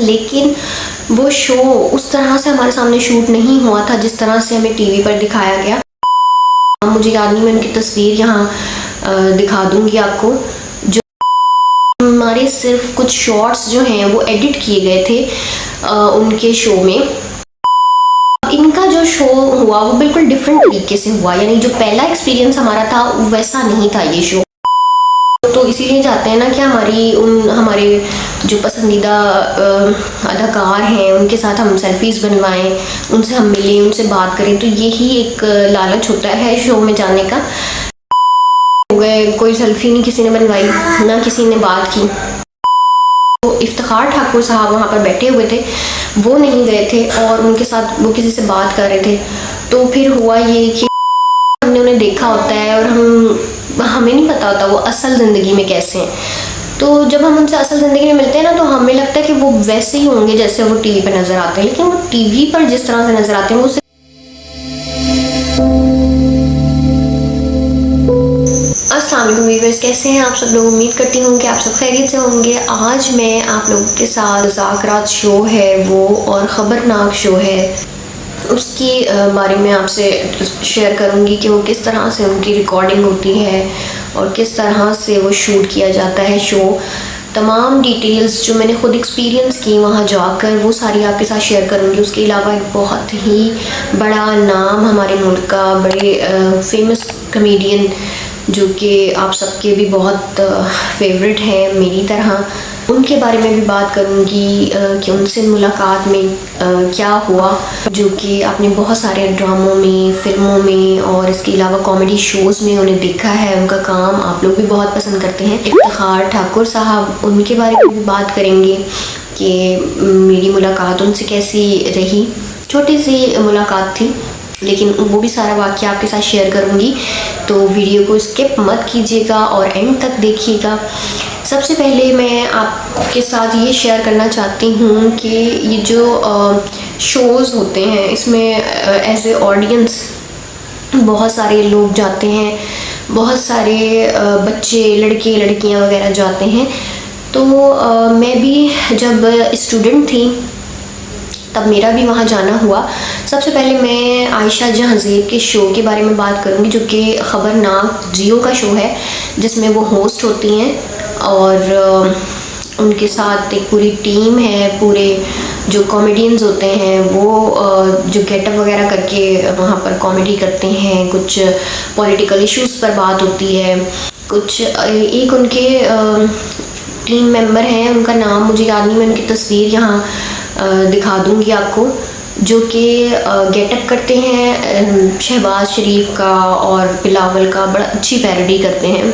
लेकिन वो शो उस तरह से हमारे सामने शूट नहीं हुआ था जिस तरह से हमें टीवी पर दिखाया गया। मुझे याद नहीं, मैं उनकी तस्वीर यहाँ दिखा दूंगी आपको। जो हमारे सिर्फ कुछ शॉट्स जो हैं वो एडिट किए गए थे उनके शो में। इनका जो शो हुआ वो बिल्कुल डिफरेंट तरीके से हुआ, यानी जो पहला एक्सपीरियंस हमारा था वैसा नहीं था ये शो। तो इसीलिए चाहते हैं ना कि हमारे जो पसंदीदा अदाकार हैं उनके साथ हम सेल्फीज़ बनवाएं, उनसे हम मिलें, उनसे बात करें। तो यही एक लालच होता है शो में जाने का। हो गए, कोई सेल्फी नहीं किसी ने बनवाई, ना किसी ने बात की। तो इफ्तिखार ठाकुर साहब वहाँ पर बैठे हुए थे, वो नहीं गए थे और उनके साथ वो किसी से बात कर रहे थे। तो फिर हुआ ये कि हमने उन्हें देखा होता है और हमें नहीं पता होता वो असल ज़िंदगी में कैसे हैं। तो जब हम उनसे असल ज़िंदगी में मिलते हैं ना, तो हमें लगता है कि वो वैसे ही होंगे जैसे वो टीवी पर नज़र आते हैं, लेकिन वो टीवी पर जिस तरह से नज़र आते हैं वो अस्सलाम वालेकुम व्यूअर्स, कैसे हैं आप सब लोग। उम्मीद करती हूँ कि आप सब खैरियत से होंगे। आज मैं आप लोगों के साथ मुज़ाकरात शो है वो और ख़बरनाक शो है उसकी बारे में आपसे शेयर करूँगी कि वो किस तरह से उनकी रिकॉर्डिंग होती है और किस तरह से वो शूट किया जाता है शो। तमाम डिटेल्स जो मैंने ख़ुद एक्सपीरियंस की वहाँ जाकर वो सारी आपके साथ शेयर करूँगी। उसके अलावा एक बहुत ही बड़ा नाम हमारे मुल्क का, बड़े फेमस कमेडियन जो कि आप सबके भी बहुत फेवरेट हैं मेरी तरह, उनके बारे में भी बात करूँगी कि उनसे मुलाकात में क्या हुआ, जो कि आपने बहुत सारे ड्रामों में, फिल्मों में और इसके अलावा कॉमेडी शोज़ में उन्हें देखा है। उनका काम आप लोग भी बहुत पसंद करते हैं। इफ्तिखार ठाकुर साहब, उनके बारे में भी बात करेंगे कि मेरी मुलाकात उनसे कैसी रही। छोटी सी मुलाकात थी लेकिन वो भी सारा वाक़या आपके साथ शेयर करूँगी, तो वीडियो को स्किप मत कीजिएगा और एंड तक देखिएगा। सबसे पहले मैं आपके साथ ये शेयर करना चाहती हूँ कि ये जो शोज़ होते हैं इसमें एज ए ऑडियंस बहुत सारे लोग जाते हैं, बहुत सारे बच्चे, लड़के लड़कियाँ वगैरह जाते हैं। तो मैं भी जब स्टूडेंट थी तब मेरा भी वहाँ जाना हुआ। सबसे पहले मैं आयशा जहांज़ेब के शो के बारे में बात करूँगी, जो कि ख़बरनाक जियो का शो है जिसमें वो होस्ट होती हैं और उनके साथ एक पूरी टीम है। पूरे जो कॉमेडियंस होते हैं वो जो गेटअप वगैरह करके वहाँ पर कॉमेडी करते हैं। कुछ पॉलिटिकल इश्यूज़ पर बात होती है। कुछ एक उनके टीम मेंबर हैं, उनका नाम मुझे याद नहीं, मैं उनकी तस्वीर यहाँ दिखा दूंगी आपको, जो कि गेटअप करते हैं शहबाज शरीफ का और बिलावल का, बड़ा अच्छी पैरोडी करते हैं।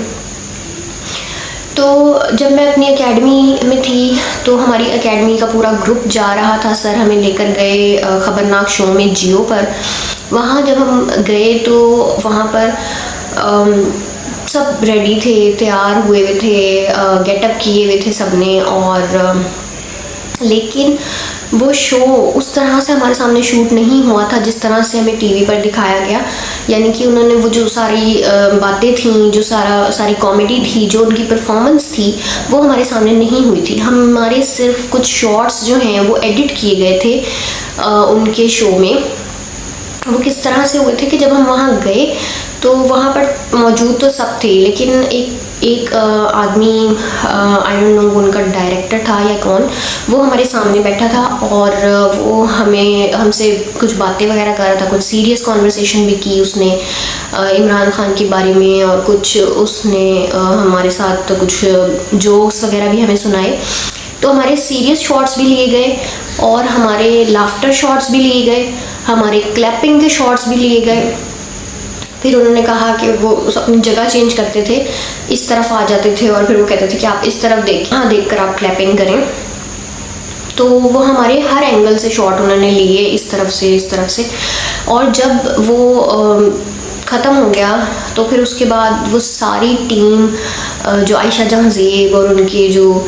तो जब मैं अपनी एकेडमी में थी तो हमारी एकेडमी का पूरा ग्रुप जा रहा था, सर हमें लेकर गए ख़बरनाक शो में जियो पर। वहाँ जब हम गए तो वहाँ पर सब रेडी थे, तैयार हुए हुए थे, गेटअप किए हुए थे सबने, और लेकिन वो शो उस तरह से हमारे सामने शूट नहीं हुआ था जिस तरह से हमें टीवी पर दिखाया गया। यानी कि उन्होंने वो जो सारी बातें थीं, जो सारी कॉमेडी थी, जो उनकी परफॉर्मेंस थी, वो हमारे सामने नहीं हुई थी। हमारे सिर्फ कुछ शॉट्स जो हैं वो एडिट किए गए थे उनके शो में। वो किस तरह से हुए थे कि जब हम वहाँ गए तो वहाँ पर मौजूद तो सब थे, लेकिन एक आदमी, आई डोंट नो उनका डायरेक्टर था या कौन, वो हमारे सामने बैठा था और वो हमसे कुछ बातें वगैरह कर रहा था। कुछ सीरियस कॉन्वर्सेशन भी की उसने इमरान खान के बारे में, और कुछ उसने हमारे साथ कुछ जोक्स वगैरह भी हमें सुनाए। तो हमारे सीरियस शॉट्स भी लिए गए और हमारे लाफ्टर शॉट्स भी लिए गए, हमारे क्लैपिंग के शॉट्स भी लिए गए। फिर उन्होंने कहा कि वो अपनी जगह चेंज करते थे, इस तरफ आ जाते थे और फिर वो कहते थे कि आप इस तरफ देखें, हाँ देख कर आप क्लैपिंग करें। तो वो हमारे हर एंगल से शॉट उन्होंने लिए, इस तरफ से, इस तरफ से। और जब वो ख़त्म हो गया तो फिर उसके बाद वो सारी टीम, जो आयशा जहांज़ेब और उनके जो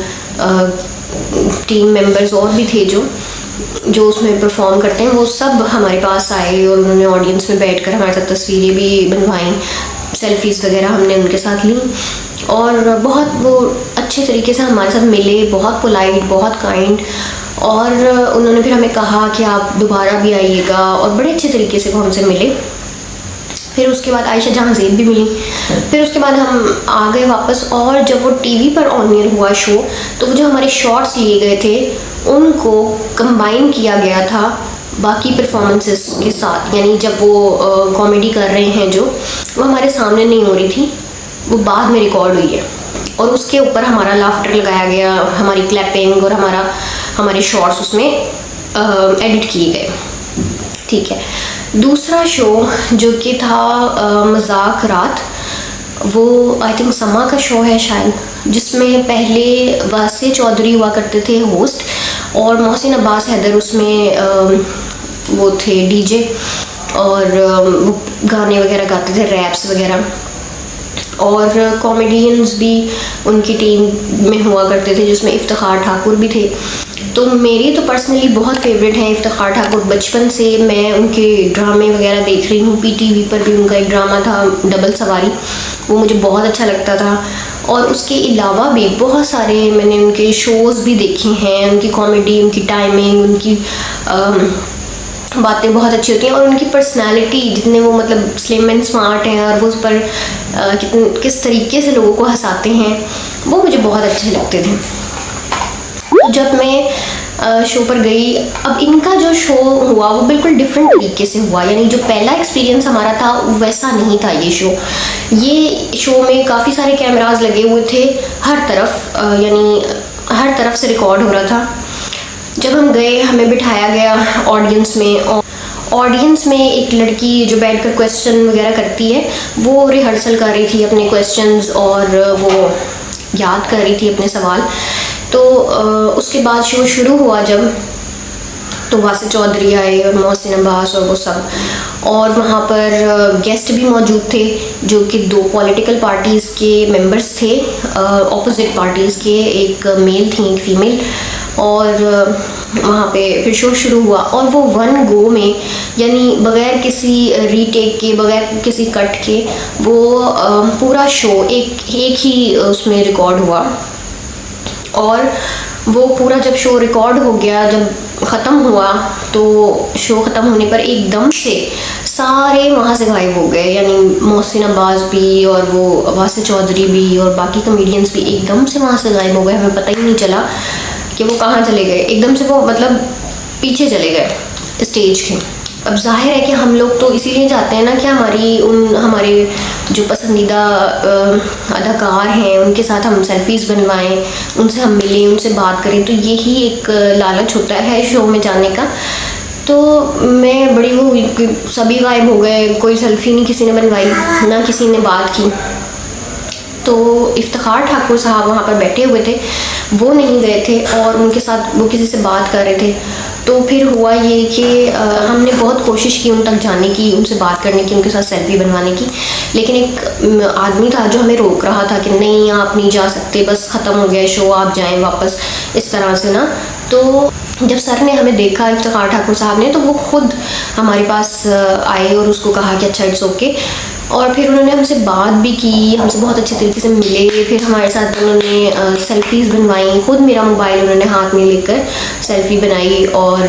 टीम मेंबर्स और भी थे जो उसमें परफॉर्म करते हैं, वो सब हमारे पास आए और उन्होंने ऑडियंस में बैठकर हमारे साथ तस्वीरें भी बनवाईं, सेल्फीज़ वगैरह हमने उनके साथ ली और बहुत वो अच्छे तरीके से हमारे साथ मिले, बहुत पोलाइट, बहुत काइंड। और उन्होंने फिर हमें कहा कि आप दोबारा भी आइएगा, और बड़े अच्छे तरीके से वो हमसे मिले। फिर उसके बाद आयशा जहाँ ज़ेब भी मिली। फिर उसके बाद हम आ गए वापस, और जब वो टीवी पर ऑन एयर हुआ शो, तो वो जो हमारे शॉट्स लिए गए थे उनको कंबाइन किया गया था बाकी परफॉर्मेंसेस के साथ। यानी जब वो कॉमेडी कर रहे हैं जो, वो हमारे सामने नहीं हो रही थी, वो बाद में रिकॉर्ड हुई है, और उसके ऊपर हमारा लाफ्टर लगाया गया, हमारी क्लैपिंग और हमारे शॉट्स उसमें एडिट किए गए। ठीक है। दूसरा शो जो कि था मजाक रात, वो आई थिंक समा का शो है शायद, जिसमें पहले वासे चौधरी हुआ करते थे होस्ट, और मोहसिन अब्बास हैदर उसमें वो थे डीजे, और वो गाने वगैरह गाते थे, रैप्स वगैरह, और कॉमेडियंस भी उनकी टीम में हुआ करते थे, जिसमें इफ्तिखार ठाकुर भी थे। तो मेरी तो पर्सनली बहुत फेवरेट हैं इफ्तिखार ठाकुर। बचपन से मैं उनके ड्रामे वगैरह देख रही हूँ। पीटीवी पर भी उनका एक ड्रामा था डबल सवारी, वो मुझे बहुत अच्छा लगता था। और उसके अलावा भी बहुत सारे मैंने उनके शोज़ भी देखे हैं। उनकी कॉमेडी, उनकी टाइमिंग, उनकी बातें बहुत अच्छी होती हैं, और उनकी पर्सनालिटी, जितने वो मतलब स्लिम एंड स्मार्ट हैं, और वो उस पर किस तरीके से लोगों को हंसाते हैं, वो मुझे बहुत अच्छे लगते थे। जब मैं शो पर गई, अब इनका जो शो हुआ वो बिल्कुल डिफरेंट तरीके से हुआ। यानी जो पहला एक्सपीरियंस हमारा था वैसा नहीं था ये शो। ये शो में काफ़ी सारे कैमरास लगे हुए थे हर तरफ, यानी हर तरफ से रिकॉर्ड हो रहा था। जब हम गए, हमें बिठाया गया ऑडियंस में, और ऑडियंस में एक लड़की जो बैठकर क्वेश्चन वगैरह करती है, वो रिहर्सल कर रही थी अपने क्वेश्चंस, और वो याद कर रही थी अपने सवाल। तो उसके बाद शो शुरू हुआ जब, तो वासे चौधरी आए और मोहसिन अब्बास और वो सब, और वहाँ पर गेस्ट भी मौजूद थे जो कि 2 पॉलिटिकल पार्टीज़ के मेंबर्स थे, ऑपोजिट पार्टीज़ के, एक मेल थी एक फीमेल। और वहाँ पे फिर शो शुरू हुआ, और वो 1 गो में, यानी बग़ैर किसी रीटेक के, बग़ैर किसी कट के, वो पूरा शो एक ही उसमें रिकॉर्ड हुआ। और वो पूरा जब शो रिकॉर्ड हो गया, जब ख़त्म हुआ, तो शो ख़त्म होने पर एकदम से सारे वहाँ से गायब हो गए। यानी मोहसिन अब्बास भी, और वो वासे चौधरी भी, और बाकी कॉमेडियंस भी एकदम से वहाँ से गायब हो गए। हमें पता ही नहीं चला कि वो कहाँ चले गए। एकदम से वो मतलब पीछे चले गए स्टेज के। अब जाहिर है कि हम लोग तो इसीलिए जाते हैं ना कि हमारे जो पसंदीदा अदाकार हैं उनके साथ हम सेल्फीज़ बनवाएं, उनसे हम मिलें, उनसे बात करें। तो यही एक लालच होता है शो में जाने का। तो मैं बड़ी वो हुई कि सभी गायब हो गए, कोई सेल्फी नहीं किसी ने बनवाई, ना किसी ने बात की। तो इफ्तिखार ठाकुर साहब वहाँ पर बैठे हुए थे, वो नहीं गए थे, और उनके साथ वो किसी से बात कर रहे थे। तो फिर हुआ ये कि हमने बहुत कोशिश की उन तक जाने की, उनसे बात करने की, उनके साथ सेल्फी बनवाने की, लेकिन एक आदमी था जो हमें रोक रहा था कि नहीं आप नहीं जा सकते, बस ख़त्म हो गया शो, आप जाएं वापस, इस तरह से ना। तो जब सर ने हमें देखा, इफ्तिखार ठाकुर साहब ने, तो वो खुद हमारे पास आए और उसको कहा कि अच्छा इट्स ओके। और फिर उन्होंने हमसे बात भी की, हमसे बहुत अच्छे तरीके से मिले। फिर हमारे साथ उन्होंने सेल्फीज़ बनवाई, ख़ुद मेरा मोबाइल उन्होंने हाथ में लेकर सेल्फी बनाई। और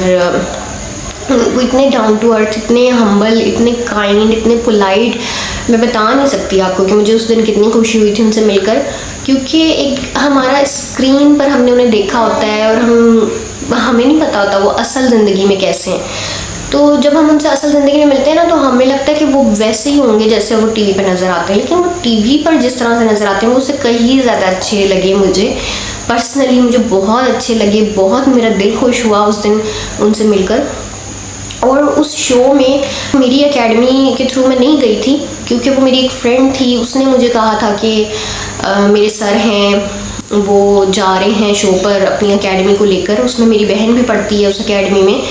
वो इतने डाउन टू अर्थ, इतने हम्बल, इतने काइंड, इतने पोलाइट, मैं बता नहीं सकती आपको कि मुझे उस दिन कितनी खुशी हुई थी उनसे मिलकर। क्योंकि एक हमारा स्क्रीन पर हमने उन्हें देखा होता है, और हमें नहीं पता होता वो असल ज़िंदगी में कैसे हैं। तो जब हम उनसे असल ज़िंदगी में मिलते हैं ना, तो हमें लगता है कि वो वैसे ही होंगे जैसे वो टीवी पर नज़र आते हैं। लेकिन वो टीवी पर जिस तरह से नज़र आते हैं, वो उससे कहीं ज़्यादा अच्छे लगे मुझे पर्सनली। मुझे बहुत अच्छे लगे, बहुत मेरा दिल खुश हुआ उस दिन उनसे मिलकर। और उस शो में मेरी एकेडमी के थ्रू मैं नहीं गई थी, क्योंकि वो मेरी एक फ्रेंड थी, उसने मुझे कहा था कि मेरे सर हैं, वो जा रहे हैं शो पर अपनी एकेडमी को लेकर। उसमें मेरी बहन भी पढ़ती है उस एकेडमी में,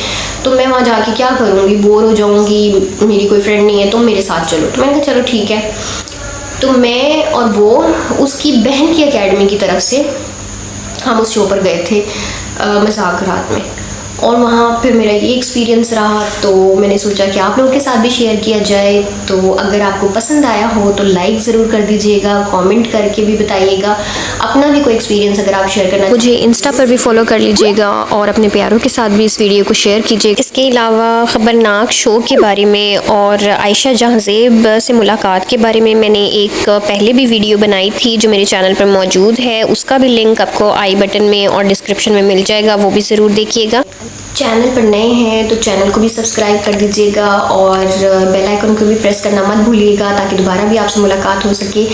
तो मैं वहाँ जाके क्या करूँगी, बोर हो जाऊँगी, मेरी कोई फ्रेंड नहीं है, तो मेरे साथ चलो। तो मैंने कहा चलो ठीक है। तो मैं और वो उसकी बहन की एकेडमी की तरफ से हम उस शो पर गए थे मजाक रात में। और वहाँ फिर मेरा ये एक्सपीरियंस रहा, तो मैंने सोचा कि आप लोगों के साथ भी शेयर किया जाए। तो अगर आपको पसंद आया हो तो लाइक ज़रूर कर दीजिएगा, कमेंट करके भी बताइएगा अपना भी कोई एक्सपीरियंस अगर आप शेयर करना। मुझे इंस्टा पर भी फॉलो कर लीजिएगा और अपने प्यारों के साथ भी इस वीडियो को शेयर कीजिएगा। इसके अलावा ख़बरनाक शो के बारे में और आयशा जहांज़ेब से मुलाकात के बारे में मैंने एक पहले भी वीडियो बनाई थी जो मेरे चैनल पर मौजूद है, उसका भी लिंक आपको आई बटन में और डिस्क्रिप्शन में मिल जाएगा, वो भी ज़रूर देखिएगा। चैनल पर नए हैं तो चैनल को भी सब्सक्राइब कर दीजिएगा और बेल आइकन को भी प्रेस करना मत भूलिएगा ताकि दोबारा भी आपसे मुलाकात हो सके।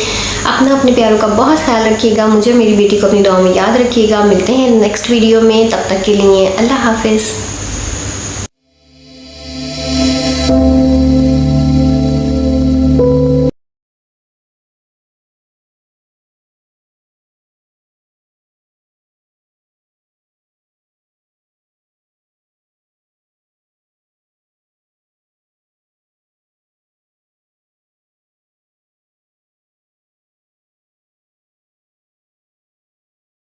अपने प्यारों का बहुत ख्याल रखिएगा, मुझे मेरी बेटी को अपनी दुआ में याद रखिएगा। मिलते हैं नेक्स्ट वीडियो में, तब तक के लिए अल्लाह हाफिज़।